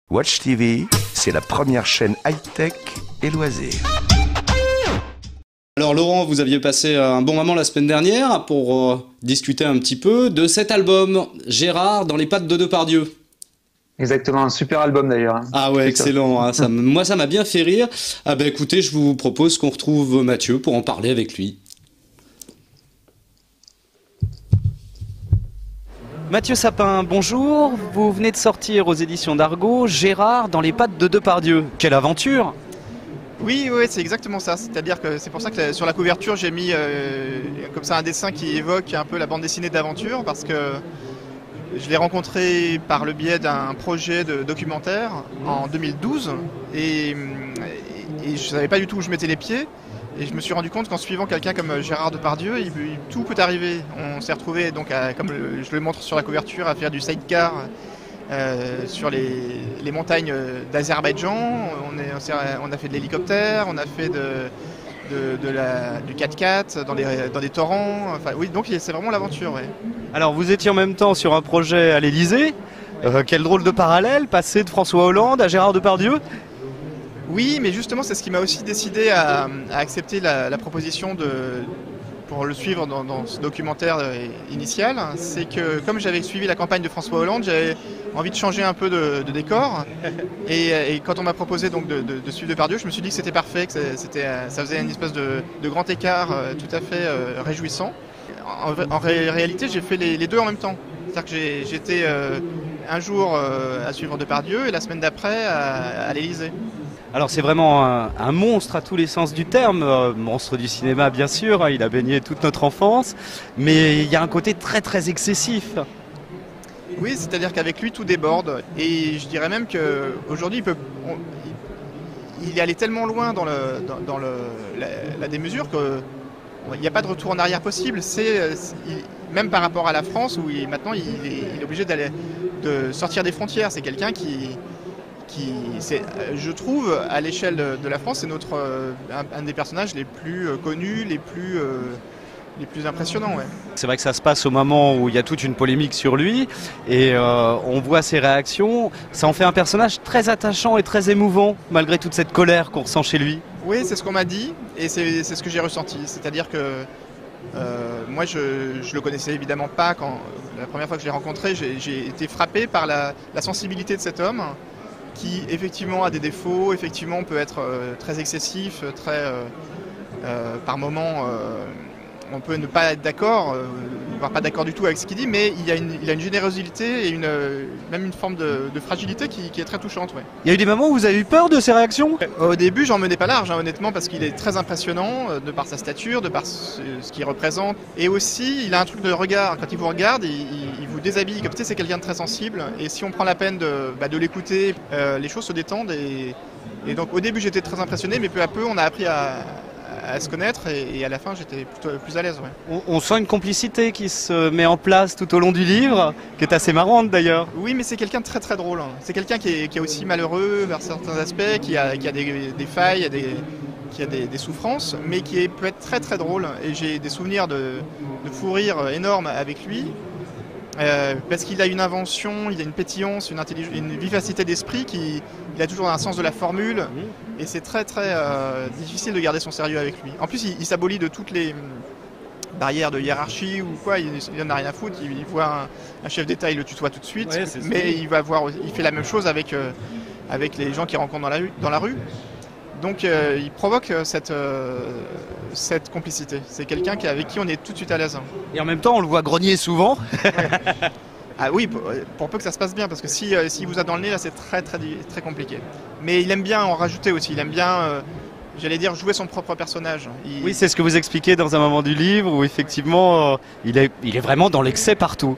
Watch TV, c'est la première chaîne high-tech et loisirs. Alors Laurent, vous aviez passé un bon moment la semaine dernière pour discuter un petit peu de cet album, Gérard dans les pattes de Depardieu. Exactement, un super album d'ailleurs. Ah ouais, excellent, hein, moi ça m'a bien fait rire. Ah bah écoutez, je vous propose qu'on retrouve Mathieu pour en parler avec lui. Mathieu Sapin, bonjour. Vous venez de sortir aux éditions d'Argo, Gérard dans les pattes de Depardieu. Quelle aventure! Oui, c'est exactement ça. C'est-à-dire que c'est pour ça que sur la couverture, j'ai mis comme ça un dessin qui évoque un peu la bande dessinée d'aventure, parce que je l'ai rencontré par le biais d'un projet de documentaire en 2012 et je ne savais pas du tout où je mettais les pieds. Et je me suis rendu compte qu'en suivant quelqu'un comme Gérard Depardieu, tout peut arriver. On s'est retrouvé, donc, comme je le montre sur la couverture, à faire du sidecar sur les montagnes d'Azerbaïdjan. On a fait de l'hélicoptère, on a fait du 4x4 dans des torrents. Enfin, oui, donc c'est vraiment l'aventure. Ouais. Alors vous étiez en même temps sur un projet à l'Élysée. Quel drôle de parallèle, passer de François Hollande à Gérard Depardieu. Oui, mais justement, c'est ce qui m'a aussi décidé à accepter la proposition pour le suivre dans ce documentaire initial. C'est que comme j'avais suivi la campagne de François Hollande, j'avais envie de changer un peu de décor. Et quand on m'a proposé donc de suivre Depardieu, je me suis dit que c'était parfait, que ça faisait une espèce de grand écart tout à fait réjouissant. En réalité, j'ai fait les deux en même temps. C'est-à-dire que j'étais un jour à suivre Depardieu et la semaine d'après à l'Élysée. Alors c'est vraiment un monstre à tous les sens du terme, monstre du cinéma bien sûr, hein, il a baigné toute notre enfance, mais il y a un côté très très excessif. Oui, c'est-à-dire qu'avec lui tout déborde, et je dirais même qu'aujourd'hui il est allé tellement loin dans la démesure qu'il n'y a pas de retour en arrière possible. Même par rapport à la France où maintenant il est obligé de sortir des frontières. C'est quelqu'un je trouve, à l'échelle de la France, c'est un des personnages les plus connus, les plus impressionnants. Ouais. C'est vrai que ça se passe au moment où il y a toute une polémique sur lui et on voit ses réactions. Ça en fait un personnage très attachant et très émouvant malgré toute cette colère qu'on ressent chez lui. Oui, c'est ce qu'on m'a dit et c'est ce que j'ai ressenti. C'est-à-dire que moi je le connaissais évidemment pas la première fois que je l'ai rencontré. J'ai été frappé par la sensibilité de cet homme qui effectivement a des défauts, effectivement peut être très excessif, par moments on peut ne pas être d'accord, voire pas d'accord du tout avec ce qu'il dit, mais il a une générosité et même une forme de fragilité qui est très touchante. Ouais. Il y a eu des moments où vous avez eu peur de ses réactions? Au début, j'en menais pas large, hein, honnêtement, parce qu'il est très impressionnant, de par sa stature, de par ce qu'il représente. Et aussi, il a un truc de regard. Quand il vous regarde, il vous déshabille. Comme tu sais, c'est quelqu'un de très sensible. Et si on prend la peine de l'écouter, les choses se détendent. Et donc, au début, j'étais très impressionné, mais peu à peu, on a appris à se connaître et à la fin j'étais plutôt plus à l'aise. Ouais. On sent une complicité qui se met en place tout au long du livre, qui est assez marrante d'ailleurs. Oui, mais c'est quelqu'un de très très drôle. C'est quelqu'un qui est aussi malheureux vers certains aspects, qui a des failles, qui a des souffrances, mais peut être très très drôle. Et j'ai des souvenirs de fou rire énormes avec lui. Parce qu'il a une invention, il a une pétillance, une vivacité d'esprit, il a toujours un sens de la formule et c'est très très difficile de garder son sérieux avec lui. En plus, il s'abolit de toutes les barrières de hiérarchie ou quoi, il n'en a rien à foutre, il voit un chef d'État, il le tutoie tout de suite, ouais, mais il fait la même chose avec les gens qu'il rencontre dans la rue. Donc il provoque cette complicité. C'est quelqu'un avec qui on est tout de suite à l'aise. Et en même temps, on le voit grogner souvent. Ouais. Ah oui, pour peu que ça se passe bien, parce que s'il vous a dans le nez, là, c'est très, très, très compliqué. Mais il aime bien en rajouter aussi. Il aime bien, j'allais dire, jouer son propre personnage. Oui, c'est ce que vous expliquez dans un moment du livre où effectivement, il est vraiment dans l'excès partout.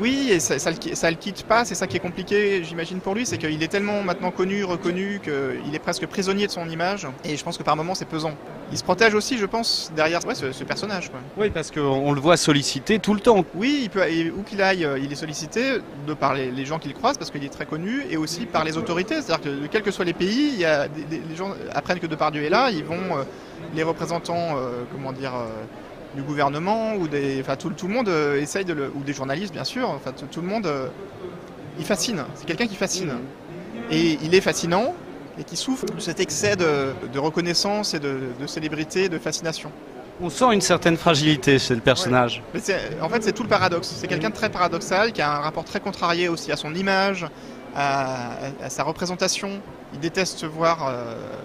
Oui, et ça le quitte pas, c'est ça qui est compliqué, j'imagine, pour lui, c'est qu'il est tellement maintenant connu, reconnu, qu'il est presque prisonnier de son image, et je pense que par moments c'est pesant. Il se protège aussi, je pense, derrière ce personnage. Quoi. Oui, parce qu'on le voit sollicité tout le temps. Oui, où qu'il aille, il est sollicité de par les gens qu'il croise, parce qu'il est très connu, et aussi par les autorités, c'est-à-dire que quels que soient les pays, les gens apprennent que Depardieu est là, ils vont, les représentants, du gouvernement ou tout le monde essaye ou des journalistes bien sûr, tout le monde il fascine, c'est quelqu'un qui fascine. Et il est fascinant et qui souffre de cet excès de reconnaissance et de célébrité, de fascination. On sent une certaine fragilité chez le personnage. Ouais. Mais en fait, c'est tout le paradoxe. C'est quelqu'un de très paradoxal, qui a un rapport très contrarié aussi à son image, à sa représentation. Il déteste se voir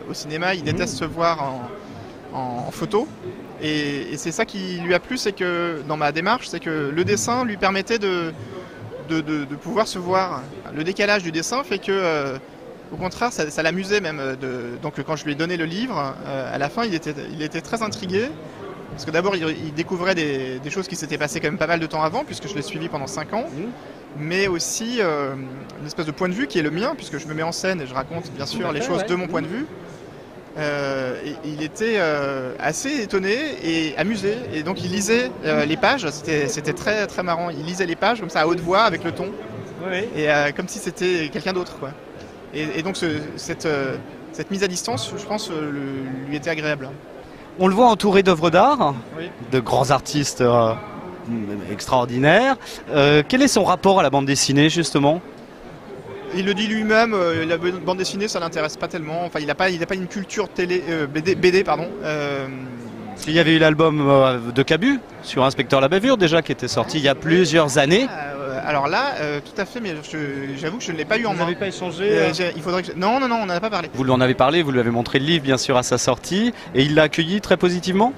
au cinéma, il déteste se voir en photo. Et c'est ça qui lui a plu, c'est que dans ma démarche, c'est que le dessin lui permettait de pouvoir se voir. Le décalage du dessin fait que, au contraire, ça l'amusait même. Donc quand je lui ai donné le livre, à la fin, il était très intrigué. Parce que d'abord, il découvrait des choses qui s'étaient passées quand même pas mal de temps avant, puisque je l'ai suivi pendant 5 ans. Mais aussi une espèce de point de vue qui est le mien, puisque je me mets en scène et je raconte bien sûr les choses de mon point de vue. Et il était assez étonné et amusé, et donc il lisait les pages, c'était très, très marrant, il lisait les pages comme ça à haute voix avec le ton, et comme si c'était quelqu'un d'autre, quoi. Et donc cette mise à distance, je pense, lui était agréable. On le voit entouré d'œuvres d'art, Oui. de grands artistes extraordinaires. Quel est son rapport à la bande dessinée, justement ? Il le dit lui-même, la bande dessinée ça l'intéresse pas tellement, enfin il n'a pas une culture BD pardon. Il y avait eu l'album de Cabu sur Inspecteur la Bavure déjà qui était sorti il y a plusieurs années. Alors là, tout à fait, mais j'avoue que je ne l'ai pas eu en main. Vous n'avez pas échangé Il faudrait que Non, on n'en a pas parlé. Vous lui en avez parlé, vous lui avez montré le livre bien sûr à sa sortie et il l'a accueilli très positivement.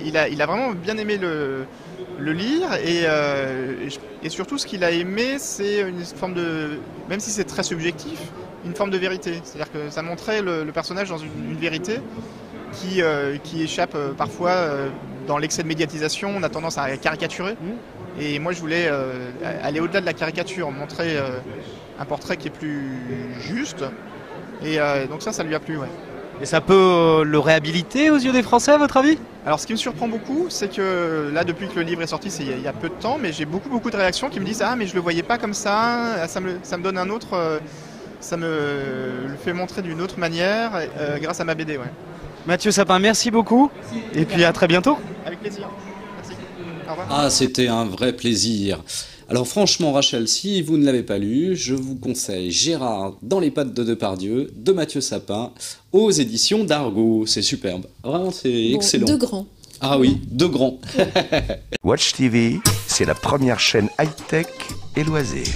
Il a vraiment bien aimé le lire et surtout ce qu'il a aimé c'est une forme de, même si c'est très subjectif, une forme de vérité. C'est-à-dire que ça montrait le personnage dans une vérité qui échappe parfois dans l'excès de médiatisation. On a tendance à caricaturer. Et moi je voulais aller au-delà de la caricature, montrer un portrait qui est plus juste. Et donc ça lui a plu, ouais. Et ça peut le réhabiliter aux yeux des Français à votre avis ? Alors ce qui me surprend beaucoup, c'est que là depuis que le livre est sorti, c'est il y a peu de temps, mais j'ai beaucoup de réactions qui me disent « Ah mais je le voyais pas comme ça, ça me donne un autre... ça me le fait montrer d'une autre manière grâce à ma BD. » Ouais. Mathieu Sapin, merci beaucoup. Et puis à très bientôt. Avec plaisir. Merci. Au revoir. Ah, c'était un vrai plaisir. Alors franchement, Rachel, si vous ne l'avez pas lu, je vous conseille Gérard dans les pattes de Depardieu de Mathieu Sapin aux éditions d'Argo. C'est superbe. Vraiment, c'est excellent. Deux grands. Ah oui, deux grands. Watch TV, c'est la première chaîne high-tech et loisirs.